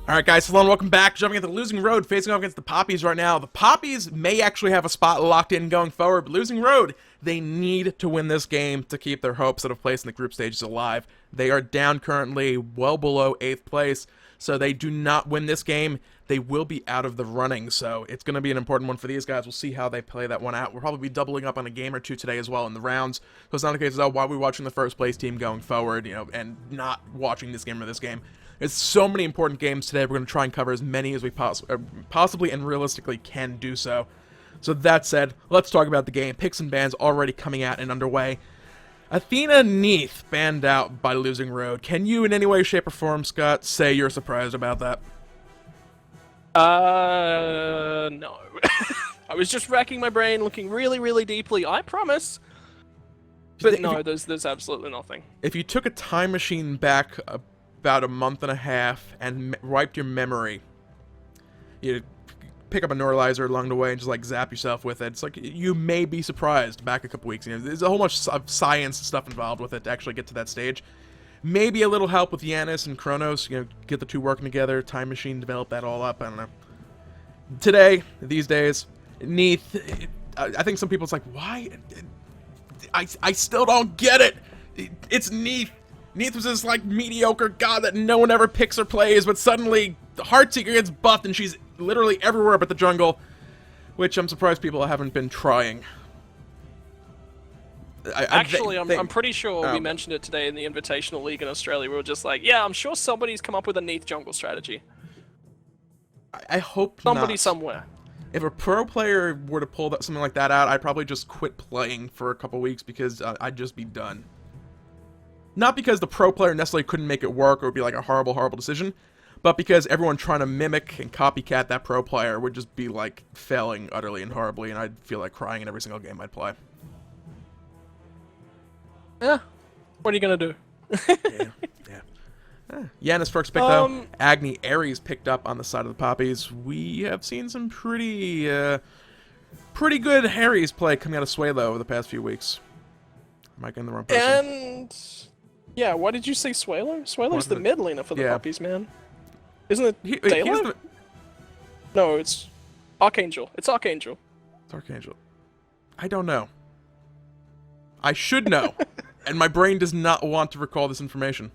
Alright guys, hello and welcome back. Jumping into the Losing Road, facing off against the Papis right now. The Papis may actually have a spot locked in going forward, but Losing Road, they need to win this game to keep their hopes of place in the group stages alive. They are down currently well below 8th place, so they do not win this game, they will be out of the running. So it's going to be an important one for these guys. We'll see how they play that one out. We'll probably be doubling up on a game or two today as well in the rounds. So it's not a case of, why are we watching the first place team going forward, and not watching this game or this game. There's so many important games today. We're going to try and cover as many as we possibly and realistically can do so. So that said, let's talk about the game. Picks and bans already coming out and underway. Athena Neath banned out by Losing Road. Can you in any way, shape, or form, Scott, say you're surprised about that? No. I was just racking my brain, looking really, really deeply. I promise. But no, there's absolutely nothing. If you took a time machine back about a month and a half and wiped your memory, you pick up a neuralizer along the way and just like zap yourself with it. It's like you may be surprised back a couple weeks. There's a whole bunch of science stuff involved with it to actually get to that stage. Maybe a little help with Janus and Kronos, get the two working together, time machine, develop that all up. I don't know. Today, these days, Neath, I think some people, it's like, why? I still don't get it. It's Neath. Neath was this, like, mediocre god that no one ever picks or plays, but suddenly Heartseeker gets buffed and she's literally everywhere but the jungle, which I'm surprised people haven't been trying. I'm pretty sure we mentioned it today in the Invitational League in Australia. We were just like, yeah, I'm sure somebody's come up with a Neath jungle strategy. I hope somebody not. Somewhere. If a pro player were to pull something like that out, I'd probably just quit playing for a couple weeks because I'd just be done. Not because the pro player necessarily couldn't make it work or would be like a horrible, horrible decision, but because everyone trying to mimic and copycat that pro player would just be like failing utterly and horribly, and I'd feel like crying in every single game I'd play. Yeah. What are you gonna do? yeah. Janus first pick though. Agni, Ares picked up on the side of the Papis. We have seen some pretty good Ares play coming out of Swalo over the past few weeks. Am I getting the wrong person? And yeah, why did you say Swalo? Swalo's the mid laner for the Papis, man. Isn't it Daylo? No, it's Archangel. It's Archangel. It's Archangel. I don't know. I should know. And my brain does not want to recall this information.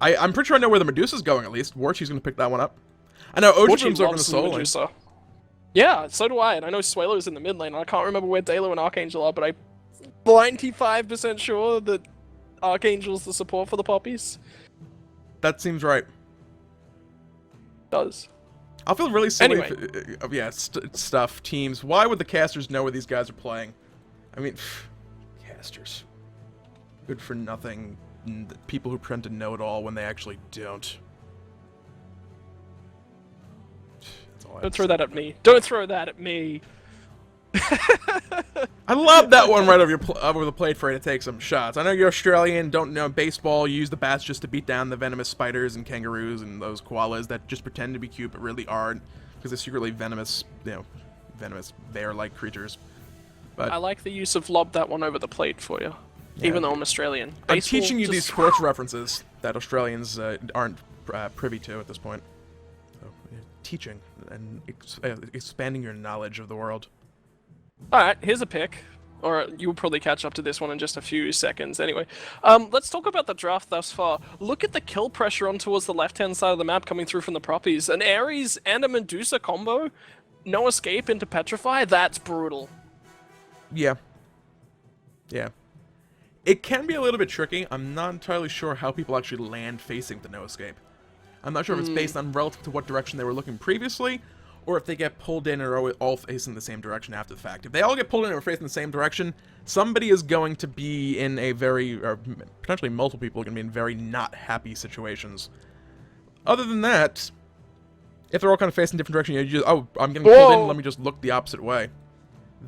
I'm pretty sure I know where the Medusa's going, at least. Warchi's going to pick that one up. I know Ojibum's over in the solo lane. Yeah, so do I, and I know Swalo's in the mid lane. I can't remember where Daylo and Archangel are, but I'm 95% sure that Archangel's the support for the Papis. That seems right. Does. I'll feel really silly anyway. Stuff, teams. Why would the casters know where these guys are playing? I mean, casters. Good for nothing. People who pretend to know it all when they actually don't. Don't throw that at me. Don't throw that at me. I love that one right over the plate for you to take some shots. I know you're Australian, don't know baseball, you use the bats just to beat down the venomous spiders and kangaroos and those koalas that just pretend to be cute but really aren't, because they're secretly venomous, venomous bear-like creatures. But I like the use of lob that one over the plate for you, even though I'm Australian. I'm teaching you these sports references that Australians aren't privy to at this point. So, teaching and expanding your knowledge of the world. Alright, here's a pick. Or you'll probably catch up to this one in just a few seconds. Anyway, let's talk about the draft thus far. Look at the kill pressure on towards the left-hand side of the map coming through from the Papis. An Ares and a Medusa combo, no escape into Petrify, that's brutal. Yeah. Yeah. It can be a little bit tricky. I'm not entirely sure how people actually land facing the no escape. I'm not sure if it's based on relative to what direction they were looking previously, or if they get pulled in and are all facing the same direction after the fact. If they all get pulled in and are facing the same direction, somebody is going to be in a very, or potentially multiple people are going to be in very not happy situations. Other than that, if they're all kind of facing different directions, you just, I'm getting pulled in, let me just look the opposite way.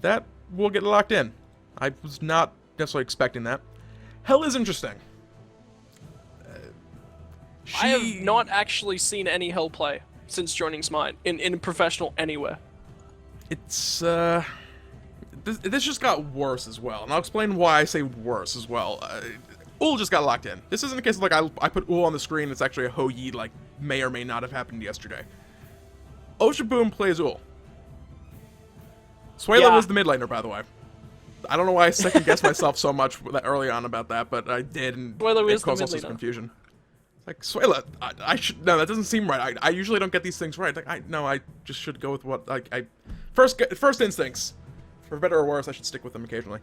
That will get locked in. I was not necessarily expecting that. Hell is interesting. I have not actually seen any Hell play since joining Smite in professional anywhere. It's this just got worse as well, and I'll explain why I say worse as well. Ullr just got locked in. This isn't a case of like I put Ullr on the screen. It's actually a Ho-Yi like may or may not have happened yesterday. Oceanboom plays Ullr. Suelo is the mid laner, by the way. I don't know why I second guessed myself so much early on about that, but I did, and it caused all sorts of confusion. Like, Suelo, I should... No, that doesn't seem right. I usually don't get these things right. Like, I just should go with what... Like, first instincts. For better or worse, I should stick with them occasionally.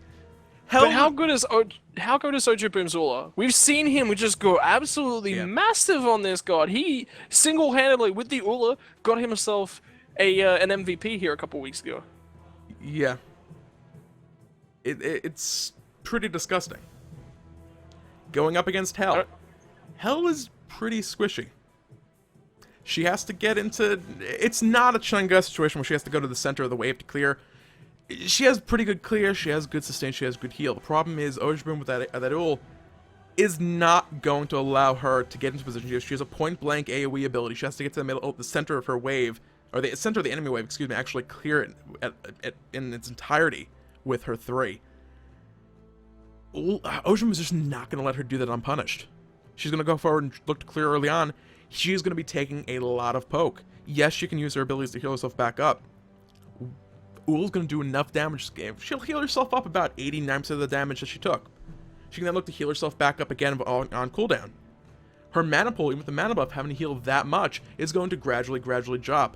But how good is Oceanboom's Ullr? We've seen him just go absolutely massive on this god. He single-handedly, with the Ullr, got himself an MVP here a couple weeks ago. Yeah. It's pretty disgusting. Going up against Hel. Hel is pretty squishy. She has to get into... It's not a Chunga situation where she has to go to the center of the wave to clear. She has pretty good clear, she has good sustain, she has good heal. The problem is, Oceanboom with that Ullr is not going to allow her to get into position. She has a point-blank AoE ability. She has to get to the center of her wave, or the center of the enemy wave, excuse me, actually clear it in its entirety with her 3. Oceanboom is just not going to let her do that unpunished. She's going to go forward and look to clear early on. She's going to be taking a lot of poke. Yes, she can use her abilities to heal herself back up. Ullr's going to do enough damage this game. She'll heal herself up about 89% of the damage that she took. She can then look to heal herself back up again on cooldown. Her mana pool, even with the mana buff having to heal that much, is going to gradually drop.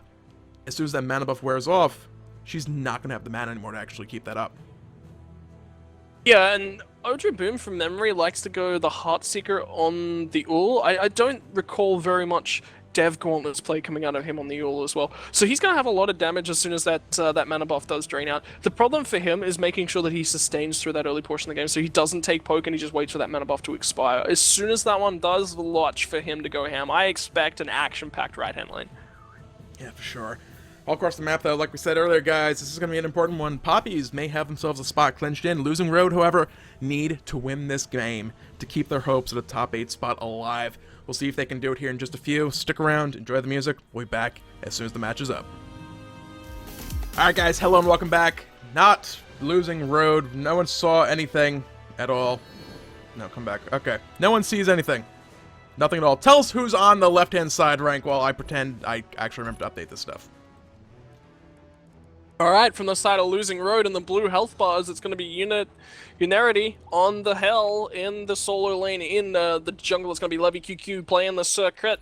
As soon as that mana buff wears off, she's not going to have the mana anymore to actually keep that up. Yeah, and Oceanboom, from memory, likes to go the Heartseeker on the Ullr. I don't recall very much Dev Gauntlet's play coming out of him on the Ullr as well. So he's going to have a lot of damage as soon as that mana buff does drain out. The problem for him is making sure that he sustains through that early portion of the game, so he doesn't take poke and he just waits for that mana buff to expire. As soon as that one does, watch for him to go ham. I expect an action-packed right-hand lane. Yeah, for sure. All across the map, though, like we said earlier, guys, this is going to be an important one. Papis may have themselves a spot clinched in. Losing Road, however, need to win this game to keep their hopes at a top 8 spot alive. We'll see if they can do it here in just a few. Stick around, enjoy the music. We'll be back as soon as the match is up. Alright, guys, hello and welcome back. Not Losing Road. No one saw anything at all. No, come back. Okay. No one sees anything. Nothing at all. Tell us who's on the left-hand side rank while I pretend I actually remember to update this stuff. Alright, from the side of Losing Road and the blue health bars, it's going to be Unarity on the Hel in the solo lane. In the jungle, it's going to be Levy QQ playing the Serqet.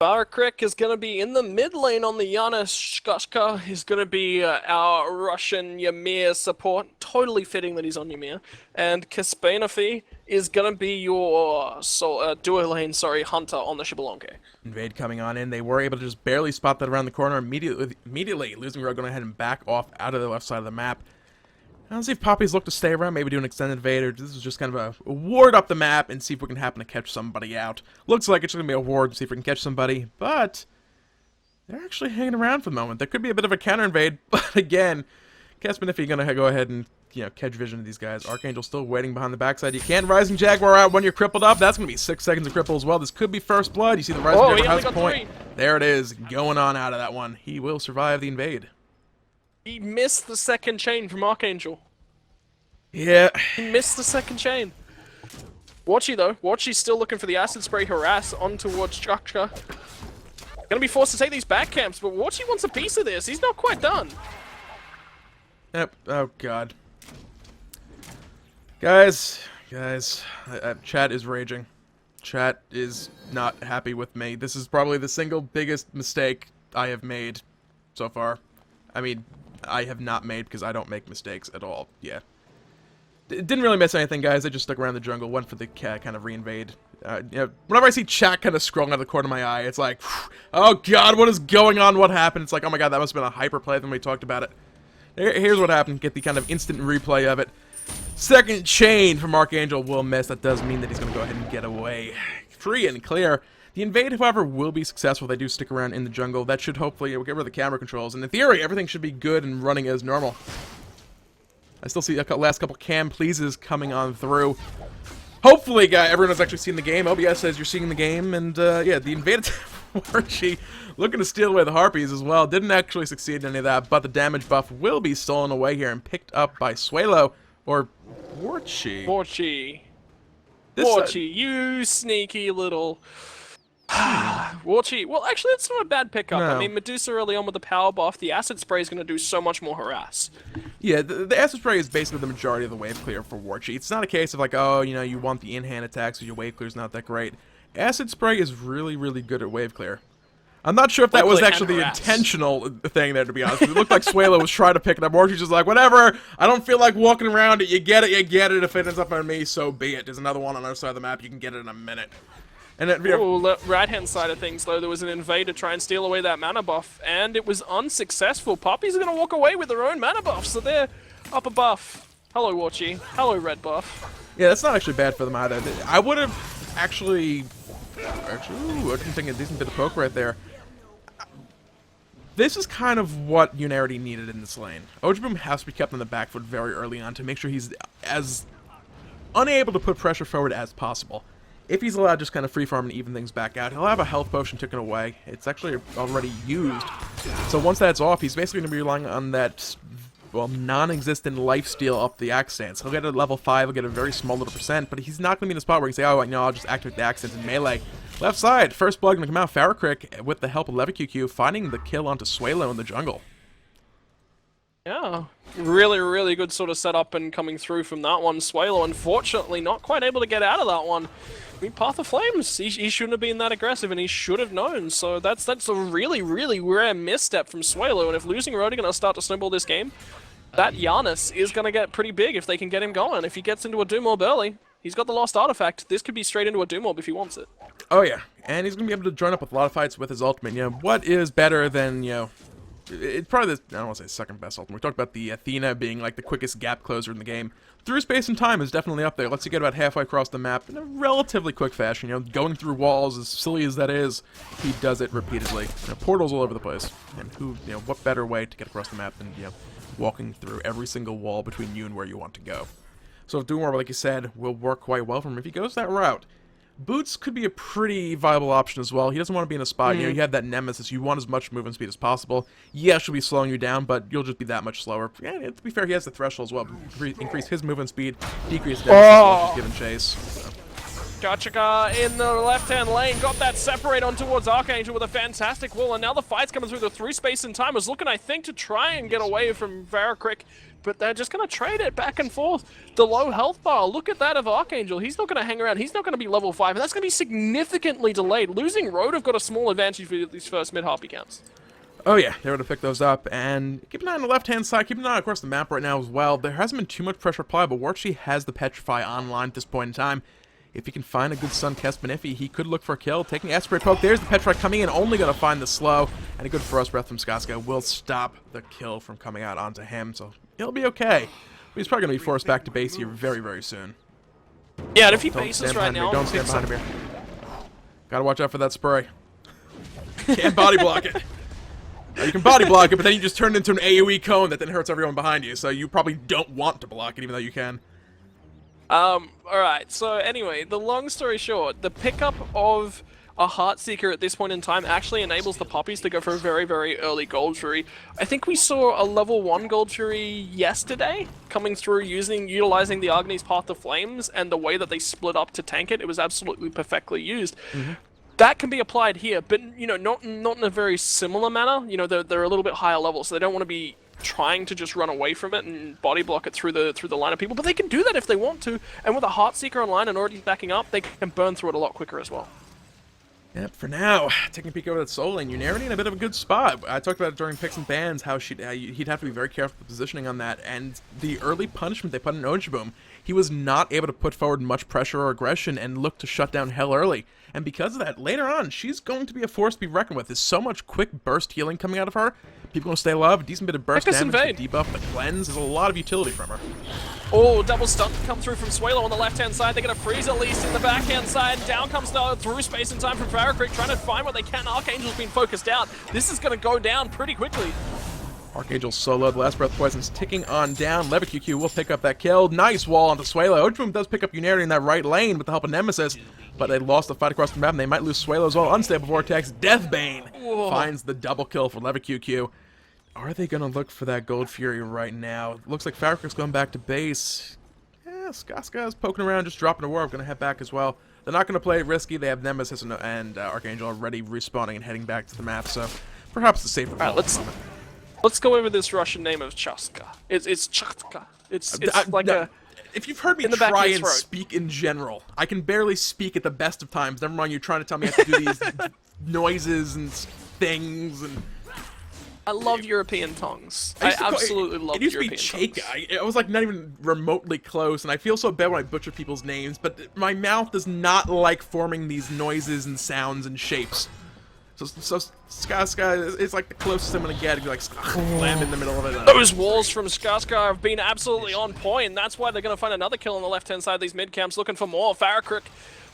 Barkrek is going to be in the mid lane on the Janus. Shkashka is going to be our Russian Ymir support. Totally fitting that he's on Ymir. And Xbalanque is going to be your duo lane, hunter on the Xbalanque. Invade coming on in. They were able to just barely spot that around the corner immediately. Losing Road going ahead and back off out of the left side of the map. I'll see if Papis look to stay around, maybe do an extended invade, or this is just kind of a ward up the map and see if we can happen to catch somebody out. Looks like it's going to be a ward to see if we can catch somebody, but they're actually hanging around for the moment. There could be a bit of a counter invade, but again, Xbalanque going to go ahead and catch vision of these guys. Archangel still waiting behind the backside. You can't Rising Jaguar out when you're crippled up. That's going to be 6 seconds of cripple as well. This could be first blood. You see the Rising Jaguar has a point. There it is, going on out of that one. He will survive the invade. He missed the second chain from Archangel. Yeah. He missed the second chain. Watchy, though. Watchy's still looking for the Acid Spray Harass on towards Chakcha. Gonna be forced to take these back camps, but Watchy wants a piece of this. He's not quite done. Yep. Oh, God. Guys, chat is raging. Chat is not happy with me. This is probably the single biggest mistake I have made so far. I mean, I have not made because I don't make mistakes at all. Yeah. Didn't really miss anything, guys. I just stuck around the jungle, went for the kind of re-invade. Whenever I see chat kind of scrolling out of the corner of my eye, it's like, oh God, what is going on? What happened? It's like, oh my God, that must have been a hyper play when we talked about it. Here's what happened. Get the kind of instant replay of it. Second chain from Archangel will miss. That does mean that he's going to go ahead and get away. Free and clear. The invade, however, will be successful. They do stick around in the jungle. That should hopefully get rid of the camera controls. And in theory, everything should be good and running as normal. I still see the last couple cam pleases coming on through. Hopefully, everyone has actually seen the game. OBS says you're seeing the game. And, yeah, the invaded Warchi looking to steal away the Harpies as well. Didn't actually succeed in any of that, but the damage buff will be stolen away here and picked up by Suelo, or Warchi. Warchi. Warchi, you sneaky little... Warchi, well, actually, it's not a bad pickup. No. I mean, Medusa early on with the power buff, the acid spray is going to do so much more harass. Yeah, the acid spray is basically the majority of the wave clear for Warchi. It's not a case of like, oh, you know, you want the in-hand attacks, so your wave clear's not that great. Acid spray is really, really good at wave clear. I'm not sure if that was actually the intentional thing there, to be honest. It looked like Suelo was trying to pick it up. Warchi's just like, whatever, I don't feel like walking around it. You get it, you get it. If it ends up on me, so be it. There's another one on the other side of the map. You can get it in a minute. And then, right-hand side of things, though, there was an invade to try and steal away that mana buff, and it was unsuccessful. Poppies are going to walk away with their own mana buff, so they're up a buff. Hello, Warchi. Hello, red buff. Yeah, that's not actually bad for them either. I would have actually... Ooh, I didn't think a decent bit of poke right there. This is kind of what Unarity needed in this lane. Ojboom has to be kept on the back foot very early on to make sure he's as unable to put pressure forward as possible. If he's allowed to just kind of free farm and even things back out, he'll have a health potion taken away. It's actually already used. So once that's off, he's basically going to be relying on that, well, non-existent lifesteal up the accents. He'll get a level 5, he'll get a very small little percent, but he's not going to be in a spot where he can say, oh, you know, I'll just activate the accents in melee. Left side, first blood going to come out. Farrakrick, with the help of LeviQQ, finding the kill onto Suelo in the jungle. Yeah, really, really good sort of setup and coming through from that one. Suelo, unfortunately, not quite able to get out of that one. I mean, Path of Flames, he shouldn't have been that aggressive, and he should have known. So that's a really, really rare misstep from Suelo, and if losing Road are going to start to snowball this game, that Janus is going to get pretty big if they can get him going. If he gets into a Doom Orb early, he's got the Lost Artifact. This could be straight into a Doom Orb if he wants it. Oh yeah, and he's going to be able to join up with a lot of fights with his ultimate. You know, what is better than, you know, it's probably the, I don't want to say second best ultimate. We talked about the Athena being like the quickest gap closer in the game. Through space and time is definitely up there. Lets you get about halfway across the map in a relatively quick fashion. You know, going through walls, as silly as that is, he does it repeatedly. You know, portals all over the place. And who, you know, what better way to get across the map than, you know, walking through every single wall between you and where you want to go. So Doom Orb, like you said, will work quite well for him if he goes that route. Boots could be a pretty viable option as well. He doesn't want to be in a spot, you know, you have that Nemesis, you want as much movement speed as possible. Yeah, she'll be slowing you down, but you'll just be that much slower. And to be fair, he has the threshold as well. Increase his movement speed, decrease damage, given chase. So. Gachaka in the left-hand lane, got that separate on towards Archangel with a fantastic wall, and now the fight's coming through. The through space and time was looking, I think, to try and get away from Farrakrick, but they're just going to trade it back and forth. The low health bar, look at that of Archangel. He's not going to hang around. He's not going to be level 5, and that's going to be significantly delayed. Losing Road have got a small advantage for these first mid-harpy counts. Oh yeah, they were to pick those up, and keep an eye on the left-hand side, keep an eye across the map right now as well. There hasn't been too much pressure applied, but Warchi has the Petrify online at this point in time. If he can find a good Sun Kespanifi, he could look for a kill. Taking Aspirate Poke, there's the Petrify coming in, only going to find the slow, and a good Frost Breath from Skaska will stop the kill from coming out onto him, so he'll be okay. But he's probably going to be forced back to base here very, very soon. Yeah, and if he bases right now... Don't stand behind him here. Gotta watch out for that spray. Can't body block it. You can body block it, but then you just turn it into an AoE cone that then hurts everyone behind you, so you probably don't want to block it, even though you can. Alright, so anyway, the long story short, the pickup of a Heartseeker at this point in time actually enables the Poppies to go for a very, very early Gold Fury. I think we saw a level 1 Gold Fury yesterday coming through utilizing the Agni's Path of Flames, and the way that they split up to tank it, it was absolutely perfectly used. That can be applied here, but, you know, not in a very similar manner. You know, they're a little bit higher level, so they don't want to be trying to just run away from it and body block it through the line of people, but they can do that if they want to, and with a Heartseeker online and already backing up, they can burn through it a lot quicker as well. Yep, for now, taking a peek over at Soul Lane, Unarity in a bit of a good spot. I talked about it during picks and bans, how he'd have to be very careful with the positioning on that, and the early punishment they put in Ojboom, he was not able to put forward much pressure or aggression and look to shut down Hell early. And because of that, later on, she's going to be a force to be reckoned with. There's so much quick burst healing coming out of her. People going to stay alive, a decent bit of burst damage, the debuff, the cleanse. There's a lot of utility from her. Oh, double stun come through from Suelo on the left-hand side. They're going to freeze at least in the backhand side. Down comes the through space and time from Farrakrick, trying to find what they can. Archangel's been focused out. This is going to go down pretty quickly. Archangel soloed, Last Breath Poison's ticking on down. LeviQQ will pick up that kill. Nice wall onto Suelo. Ojboom does pick up Unarity in that right lane with the help of Nemesis, but they lost the fight across the map, and they might lose Suelo as well. Unstable Vortex, Deathbane finds the double kill for LeviQQ. Are they going to look for that Gold Fury right now? Looks like Farrakrick's going back to base. Skaska's poking around, just dropping a ward. Going to head back as well. They're not going to play it risky. They have Nemesis and Archangel already respawning and heading back to the map, so perhaps the safer call. Let's go over this Russian name of Chaska. It's Chaska. It's like a... If you've heard me try and speak in general, I can barely speak at the best of times. Never mind you trying to tell me I have to do these noises and things and... I love European tongues. I absolutely love European tongues. It used to be Cheka. I was like not even remotely close, and I feel so bad when I butcher people's names, but my mouth does not like forming these noises and sounds and shapes. So Skaska is like the closest I'm gonna get. Like slam in the middle of it. Those walls from Skaska have been absolutely on point. That's why they're gonna find another kill on the left-hand side of these mid camps, looking for more. Farrakrik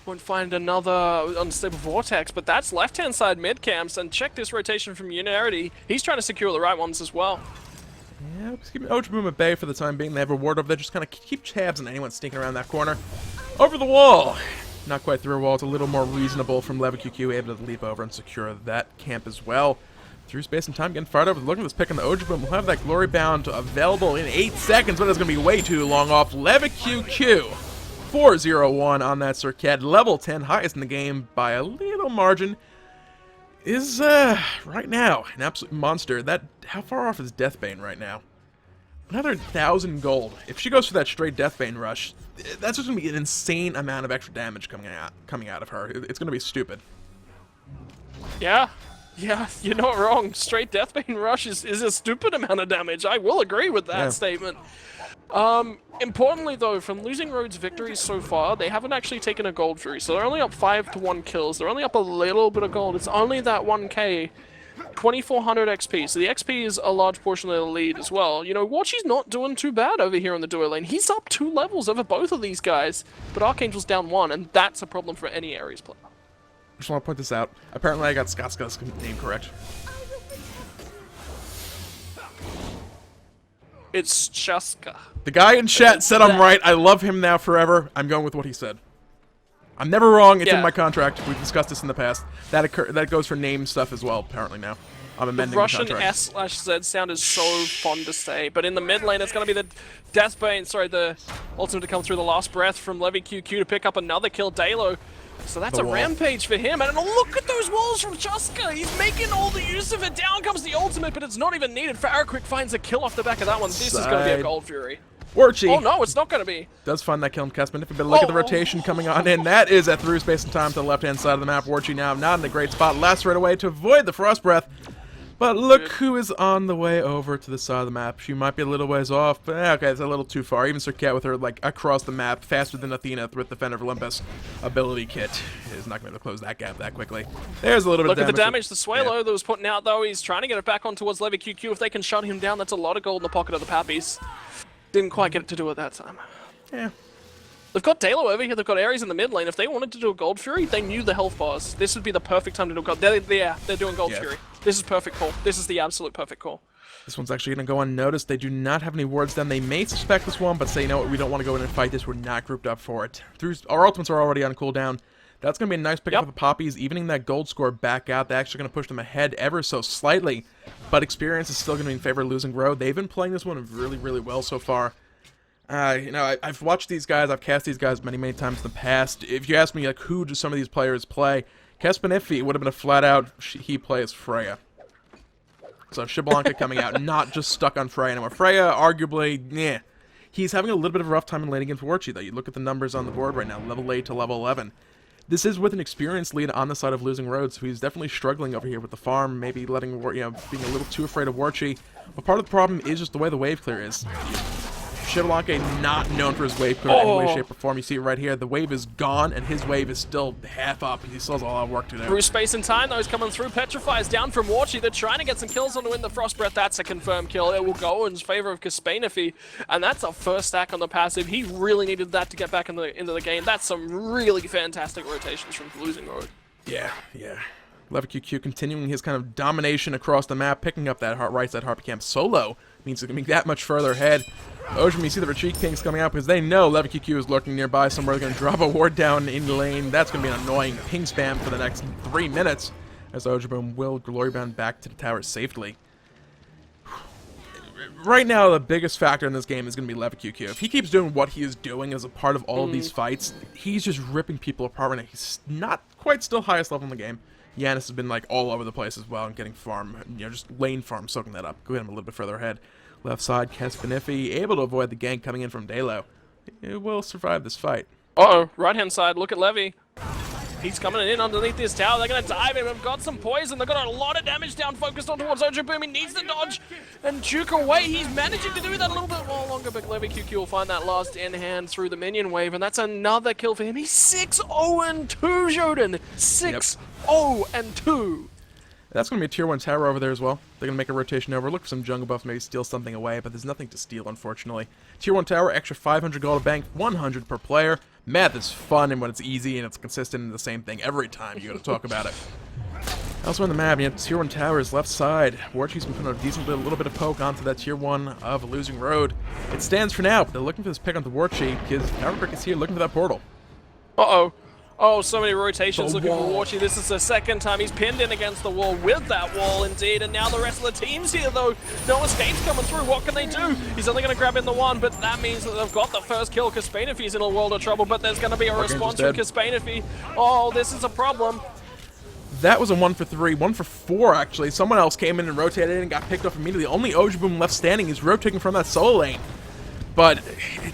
won't find another unstable vortex, but that's left-hand side mid camps. And check this rotation from Unity. He's trying to secure the right ones as well. Yeah, just keeping Ojboom at bay for the time being. They have a ward over there. Just kind of keep tabs on anyone sneaking around that corner. Over the wall. Not quite through a wall. It's a little more reasonable from LevaQQ, able to leap over and secure that camp as well. Through space and time, getting fired over. Look at this pick on the Ojboom. We'll have that Glory Bound available in 8 seconds, but it's going to be way too long off. LevaQQ, 4-0-1 on that Serqet. Level 10, highest in the game by a little margin. Is, right now, an absolute monster. How far off is Deathbane right now? Another 1,000 gold. If she goes for that straight Deathbane rush, that's just going to be an insane amount of extra damage coming out of her. It's going to be stupid. Yeah, you're not wrong. Straight Deathbane rush is a stupid amount of damage. I will agree with that statement. Importantly though, from Losing Road's victories so far, they haven't actually taken a gold fury, so they're only up 5-1 kills. They're only up a little bit of gold. It's only that 1k. 2400 XP, so the XP is a large portion of the lead as well. You know, Watchy's not doing too bad over here on the duo lane. He's up 2 levels over both of these guys, but Archangel's down 1, and that's a problem for any Ares player. I just want to point this out. Apparently I got Skaska's name correct. It's Chaska. The guy in chat said I'm right. I love him now forever. I'm going with what he said. I'm never wrong. It's in my contract. We've discussed this in the past. That goes for name stuff as well, apparently now. I'm amending the Russian contract. S/Z sound is so fun to say, but in the mid lane, it's going to be the Deathbane, the ultimate to come through the last breath from LevaQQ to pick up another kill, Dalo. So that's a rampage for him, and look at those walls from Chaska. He's making all the use of it. Down comes the ultimate, but it's not even needed. Farrakrik finds a kill off the back of that one. This is going to be a gold fury. Warchi. Oh no, it's not going to be. Does find that kill on Kesman. But look at the rotation coming on in. That is at through space and time to the left-hand side of the map. Warchi now not in a great spot. Last right away to avoid the Frost Breath. But look who is on the way over to the side of the map. She might be a little ways off, but okay, it's a little too far. Even Serqet with her like across the map, faster than Athena with the Defender of Olympus ability kit is not going to be able to close that gap that quickly. There's a little bit of damage. Look at the damage the Swalo that was putting out though. He's trying to get it back on towards LevaQQ. If they can shut him down, that's a lot of gold in the pocket of the Papis. Didn't quite get it to do it that time. Yeah. They've got Dalo over here, they've got Ares in the mid lane. If they wanted to do a Gold Fury, they knew the health bars. This would be the perfect time to do a Gold. They're doing Gold Fury. This is perfect call. This is the absolute perfect call. This one's actually going to go unnoticed. They do not have any wards down. They may suspect this one, but say, you know what, we don't want to go in and fight this. We're not grouped up for it. Our ultimates are already on cooldown. That's going to be a nice pickup for the Poppies, evening that gold score back out. They're actually going to push them ahead ever so slightly, but experience is still going to be in favor of Losing Road. They've been playing this one really, really well so far. You know, I've watched these guys, I've cast these guys many times in the past. If you ask me, like, who do some of these players play, Kespanifi would have been a flat-out he plays Freya. So Xbalanque coming out, not just stuck on Freya anymore. Freya, arguably, he's having a little bit of a rough time in laning against Warchi, though. You look at the numbers on the board right now, level 8 to level 11. This is with an experienced lead on the side of Losing Road, so he's definitely struggling over here with the farm, maybe letting, being a little too afraid of Warchi. But part of the problem is just the way the wave clear is. Xbalanque not known for his wave clear in any way, shape, or form. You see it right here. The wave is gone, and his wave is still half up. He still has a lot of work to do. Through space and time, though, he's coming through. Petrifies down from Warchi. They're trying to get some kills on to win the Frost Breath. That's a confirmed kill. It will go in favor of Kespanifi, and that's a first stack on the passive. He really needed that to get back into the game. That's some really fantastic rotations from Losing Road. Yeah. LevaQQ continuing his kind of domination across the map, picking up that right side Harpy Camp solo. Means it's going to be that much further ahead. Ojim, you see the retreat pings coming out because they know LevaQQ is lurking nearby somewhere. They're going to drop a ward down in lane. That's going to be an annoying ping spam for the next 3 minutes as Ojim will glory bound back to the tower safely. right now, the biggest factor in this game is going to be LevaQQ. If he keeps doing what he is doing as a part of all of these fights, he's just ripping people apart right now. He's not quite still highest level in the game. Janus has been like all over the place as well and getting farm, just lane farm, soaking that up. Go hit him a little bit further ahead. Left side, Xbalanque able to avoid the gank coming in from Dalo. He will survive this fight. Uh-oh, right-hand side, look at Levy. He's coming in underneath this tower. They're going to dive him. They've got some poison. They've got a lot of damage down, focused on towards Ojoboom. He needs to dodge and juke away. He's managing to do that a little bit more longer, but LevaQQ will find that last in-hand through the minion wave, and that's another kill for him. He's 6-0-2, Joden. 6-0-2. That's going to be a tier 1 tower over there as well. They're going to make a rotation over, look for some jungle buffs, maybe steal something away, but there's nothing to steal, unfortunately. Tier 1 tower, extra 500 gold to bank, 100 per player. Math is fun and when it's easy and it's consistent and the same thing every time you got to talk about it. Elsewhere on the map, tier 1 towers, left side. Warchi's been putting a little bit of poke onto that tier 1 of Losing Road. It stands for now, but they're looking for this pick onto Warchi because Powerbrick is here looking for that portal. Uh-oh. Oh, so many rotations The looking wall. for Warchi. This is the second time he's pinned in against the wall with that wall, indeed. And now the rest of the team's here, though. No escapes coming through. What can they do? He's only going to grab in the one, but that means that they've got the first kill. Kaspainify's in a world of trouble, but there's going to be a response from Kaspainify. Oh, this is a problem. That was a 1 for 3, 1 for 4 actually. Someone else came in and rotated and got picked off immediately. Only Ojoboom left standing. He's rotating from that solo lane. But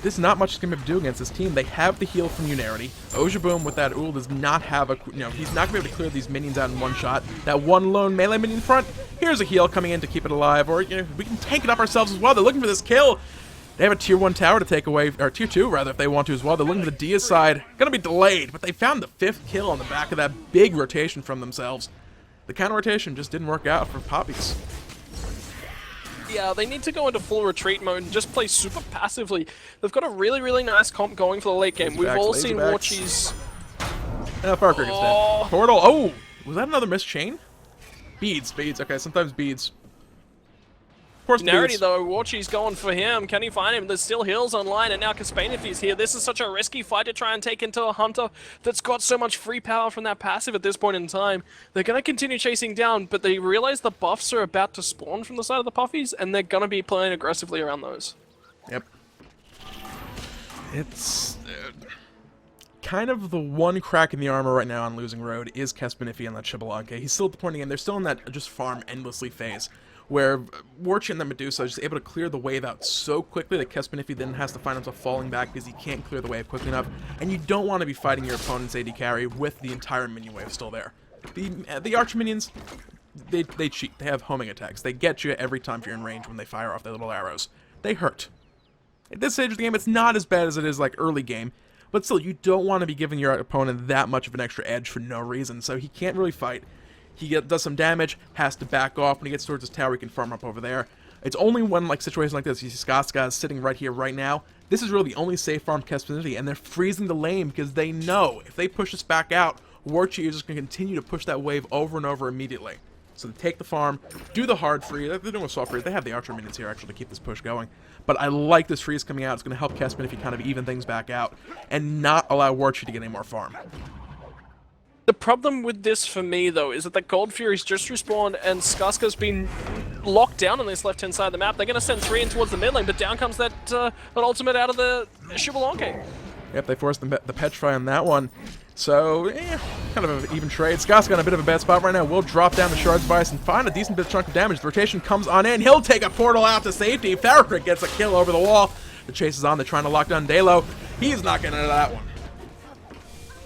there's not much he's going to be able to do against this team. They have the heal from Unarity. Ojoboom with that Ullr does not have a, he's not going to be able to clear these minions out in one shot. That one lone melee minion in front, here's a heal coming in to keep it alive. Or, we can tank it up ourselves as well. They're looking for this kill. They have a tier 1 tower to take away, or tier 2 rather, if they want to as well. They're looking for the Dia side. Going to be delayed, but they found the 5th kill on the back of that big rotation from themselves. The counter rotation just didn't work out for Papis. Yeah, they need to go into full retreat mode and just play super passively. They've got a really, really nice comp going for the late game. We've all seen Warchi's... Fire Cricket's dead. Portal. Oh! Was that another missed chain? Beads. Okay, sometimes beads. Of course, Narity, though, Warchi's going for him. Can he find him? There's still heals online, and now Kaspainify's here. This is such a risky fight to try and take into a Hunter that's got so much free power from that passive at this point in time. They're going to continue chasing down, but they realize the buffs are about to spawn from the side of the Puffies, and they're going to be playing aggressively around those. Yep. It's... kind of the one crack in the armor right now on Losing Road is Xbalanque on that Xbalanque. He's still at the point again. They're still in that just farm endlessly phase, where Warchi and the Medusa are just able to clear the wave out so quickly that Xbalanque then has to find himself falling back because he can't clear the wave quickly enough. And you don't want to be fighting your opponent's AD carry with the entire minion wave still there. The arch minions, they cheat. They have homing attacks. They get you every time you're in range when they fire off their little arrows. They hurt. At this stage of the game, it's not as bad as it is like early game, but still, you don't want to be giving your opponent that much of an extra edge for no reason, so he can't really fight. He does some damage, has to back off. When he gets towards his tower, he can farm up over there. It's only when, like, situations like this, you see Skaska is sitting right here, right now. This is really the only safe farm Xbalanque, and they're freezing the lane because they know if they push this back out, Warchi is just going to continue to push that wave over and over immediately. So they take the farm, do the hard freeze. They're doing a soft freeze. They have the archer minions here, actually, to keep this push going. But I like this freeze coming out. It's going to help Xbalanque kind of even things back out and not allow Warchi to get any more farm. The problem with this for me, though, is that the Gold Fury's just respawned and Skaska's been locked down on this left-hand side of the map. They're going to send 3 in towards the mid lane, but down comes that ultimate out of the Xbalanque. Yep, they forced the Petrify on that one. So, kind of an even trade. Skaska in a bit of a bad spot right now. Will drop down the Shard's Vice and find a decent bit of chunk of damage. The rotation comes on in. He'll take a portal out to safety. Serqet gets a kill over the wall. The chase is on. They're trying to lock down Dalo. He's not getting into that one.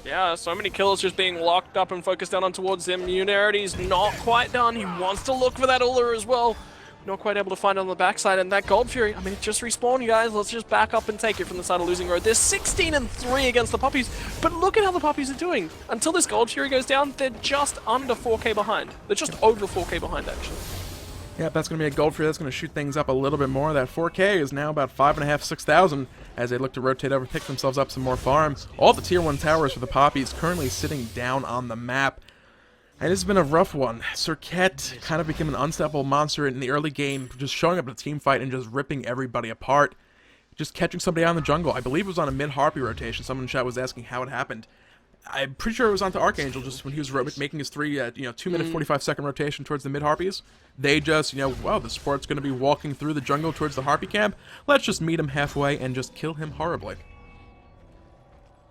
Yeah, so many kills just being locked up and focused down on towards him. Unarity's not quite done. He wants to look for that Ullr as well. Not quite able to find it on the backside. And that Gold Fury, I mean, it just respawned, you guys. Let's just back up and take it from the side of Losing Road. They're 16-3 against the Puppies, but look at how the Puppies are doing. Until this Gold Fury goes down, they're just under 4k behind. They're just over 4k behind, actually. Yep, that's going to be a Gold Fury. That's going to shoot things up a little bit more. That 4K is now about 5.5, 6,000 as they look to rotate over, pick themselves up some more farm. All the tier 1 towers for the Poppies currently sitting down on the map. And this has been a rough one. Serqet kind of became an unstoppable monster in the early game, just showing up in a team fight and just ripping everybody apart. Just catching somebody out in the jungle. I believe it was on a mid-Harpy rotation. Someone in chat was asking how it happened. I'm pretty sure it was onto Archangel just when he was making his 2-minute 45-second rotation towards the mid Harpies. They just, well, the support's going to be walking through the jungle towards the Harpy camp. Let's just meet him halfway and just kill him horribly.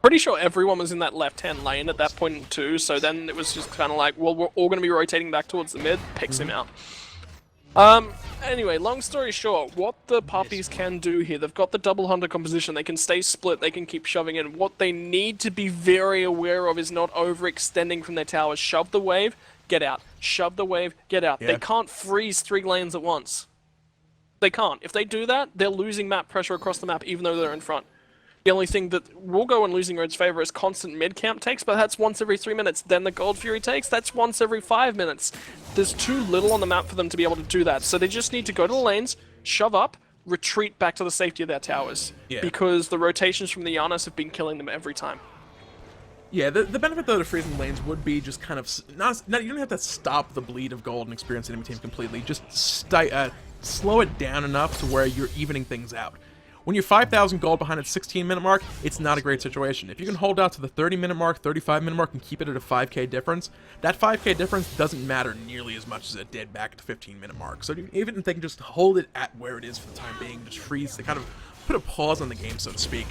Pretty sure everyone was in that left-hand lane at that point too, so then it was just kind of like, well, we're all going to be rotating back towards the mid, picks him out. Anyway, long story short, what the Papis can do here, they've got the double hunter composition, they can stay split, they can keep shoving in. What they need to be very aware of is not overextending from their towers. Shove the wave, get out. Shove the wave, get out. Yeah. They can't freeze 3 lanes at once. They can't. If they do that, they're losing map pressure across the map even though they're in front. The only thing that will go in Losing Road's favor is constant mid-camp takes, but that's once every 3 minutes. Then the Gold Fury takes, that's once every 5 minutes. There's too little on the map for them to be able to do that, so they just need to go to the lanes, shove up, retreat back to the safety of their towers. Yeah. Because the rotations from the Janus have been killing them every time. Yeah, the benefit though to freezing lanes would be just kind of you don't have to stop the bleed of gold and experience enemy team completely. Just slow it down enough to where you're evening things out. When you're 5,000 gold behind its 16-minute mark, it's not a great situation. If you can hold out to the 30-minute mark, 35-minute mark, and keep it at a 5k difference, that 5k difference doesn't matter nearly as much as it did back at the 15-minute mark. So even if they can just hold it at where it is for the time being, just freeze, they kind of put a pause on the game, so to speak.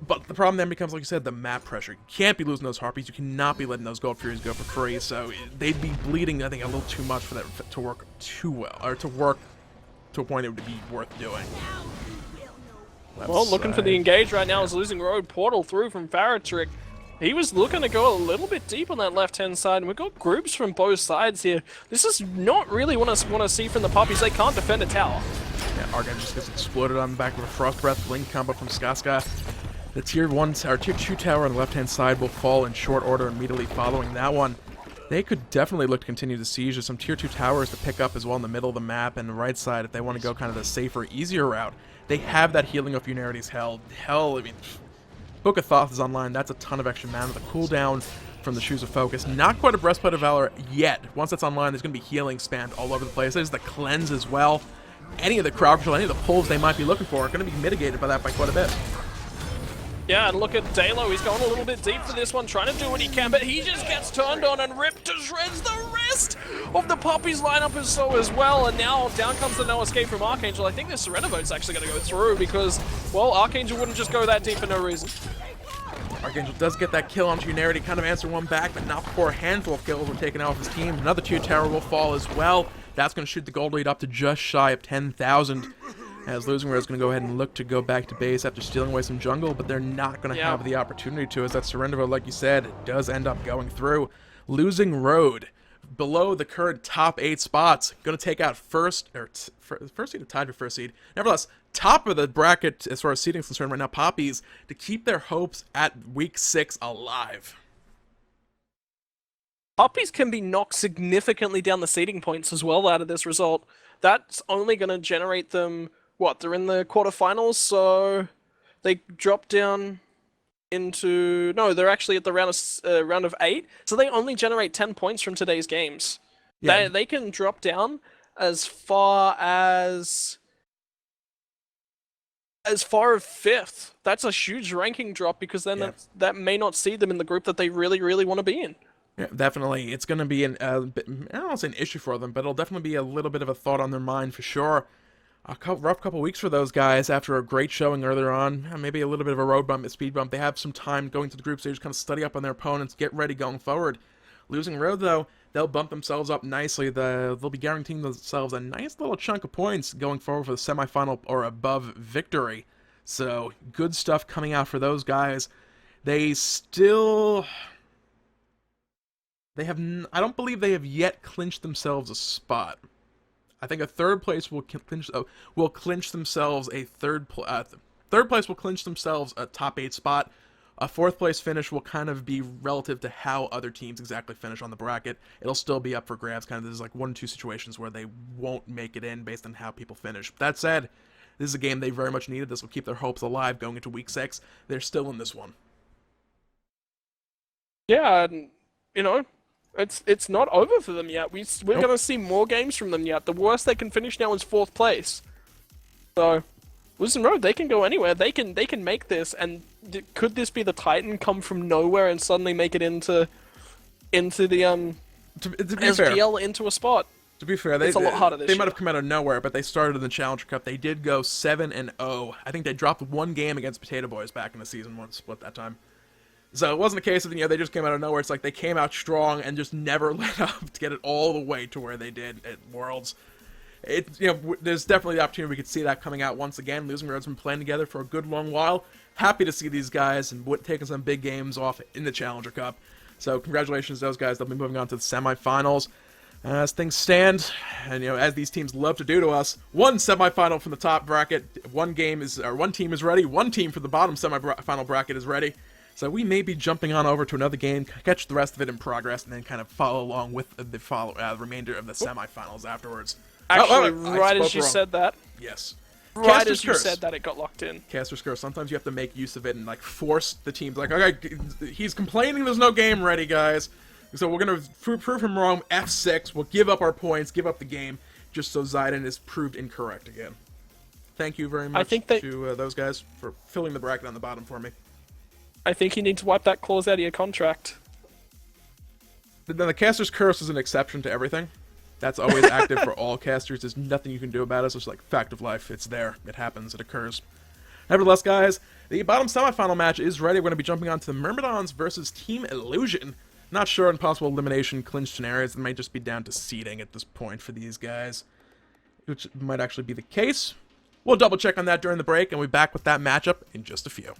But the problem then becomes, like you said, the map pressure. You can't be losing those Harpies. You cannot be letting those Gold Furies go for free. So they'd be bleeding, I think, a little too much for that to work too well, or to work to a point it would be worth doing. Well, looking for the engage right now is Losing Road. Portal through from Faratrick. He was looking to go a little bit deep on that left-hand side, and we've got groups from both sides here. This is not really what I want to see from the Papis. They can't defend a tower. Yeah, Argan just gets exploded on the back of a Frost Breath Blink combo from Skaska. The tier 2 tower on the left-hand side will fall in short order immediately following that one. They could definitely look to continue the siege. There's some tier 2 towers to pick up as well in the middle of the map and the right side if they want to go kind of the safer, easier route. They have that healing of Funerity's Hell. I mean, Book of Thoth is online. That's a ton of extra mana. The cooldown from the Shoes of Focus. Not quite a Breastplate of Valor yet. Once that's online, there's going to be healing spammed all over the place. There's the Cleanse as well. Any of the crowd control, any of the pulls they might be looking for are going to be mitigated by that by quite a bit. Yeah, and look at Dalo, he's going a little bit deep for this one, trying to do what he can, but he just gets turned on and ripped to shreds. The rest of the Papis lineup is so as well, and now down comes the no escape from Archangel. I think this Surrender Vote's actually going to go through because, well, Archangel wouldn't just go that deep for no reason. Archangel does get that kill on Funarity, kind of answer one back, but not before a handful of kills were taken out of his team. Another tier tower will fall as well. That's going to shoot the gold lead up to just shy of 10,000. As Losing Road is going to go ahead and look to go back to base after stealing away some jungle, but they're not going to have the opportunity to, as that Surrender Vote, like you said, does end up going through. Losing Road, below the current top 8 spots, going to take out first seed or tied for first seed. Nevertheless, top of the bracket as far as seeding is concerned right now, Papis, to keep their hopes at week 6 alive. Papis can be knocked significantly down the seeding points as well out of this result. That's only going to generate them... What, they're in the quarterfinals, so they drop down into... No, they're actually at the round of 8, so they only generate 10 points from today's games. Yeah. They can drop down as far as 5th. That's a huge ranking drop because then that may not see them in the group that they really, really want to be in. Yeah, definitely. It's going to be I don't want to say an issue for them, but it'll definitely be a little bit of a thought on their mind for sure. Rough couple weeks for those guys after a great showing earlier on. Maybe a little bit of a road bump, a speed bump. They have some time going to the group stage, kind of study up on their opponents, get ready going forward. Losing Road, though, they'll bump themselves up nicely. They'll be guaranteeing themselves a nice little chunk of points going forward for the semifinal or above victory. So, good stuff coming out for those guys. They still... I don't believe they have yet clinched themselves a spot. I think a third place will clinch themselves a third place will clinch themselves a top 8 spot. A 4th place finish will kind of be relative to how other teams exactly finish on the bracket. It'll still be up for grabs. Kind of there's like 1 or 2 situations where they won't make it in based on how people finish. But that said, this is a game they very much needed. This will keep their hopes alive going into week 6. They're still in this one. Yeah, and, you know, it's not over for them yet. We're going to see more games from them yet. The worst they can finish now is 4th place. So, Losing Road, they can go anywhere. They can make this, and could this be the Titan come from nowhere and suddenly make it into the To be fair, SPL into a spot? To be fair, It's a lot harder this they might year. have come out of nowhere, but they started in the Challenger Cup. They did go 7-0. I think they dropped one game against Potato Boys back in the season one split that time. So it wasn't a case of, they just came out of nowhere. It's like they came out strong and just never let up to get it all the way to where they did at Worlds. There's definitely the opportunity we could see that coming out once again. Losing Road's been playing together for a good long while. Happy to see these guys and taking some big games off in the Challenger Cup. So congratulations to those guys. They'll be moving on to the semifinals. As things stand, and as these teams love to do to us, one semifinal from the top bracket, one team is ready, one team from the bottom semifinal bracket is ready. So we may be jumping on over to another game, catch the rest of it in progress, and then kind of follow along with the remainder of the semifinals afterwards. Actually, right as you said that, yes, right as you said that, it got locked in. Caster's Curse. Sometimes you have to make use of it and force the teams. Okay, he's complaining there's no game ready, guys. So we're going to prove him wrong. F6. We'll give up our points, give up the game, just so Zidane is proved incorrect again. Thank you very much to those guys for filling the bracket on the bottom for me. I think you need to wipe that clause out of your contract. Then the Caster's Curse is an exception to everything. That's always active for all casters. There's nothing you can do about it. It's just like fact of life. It's there. It happens. It occurs. Nevertheless, guys, the bottom semifinal match is ready. We're going to be jumping on to the Myrmidons versus Team Illusion. Not sure on possible elimination clinch scenarios. It might just be down to seeding at this point for these guys, which might actually be the case. We'll double check on that during the break, and we'll be back with that matchup in just a few.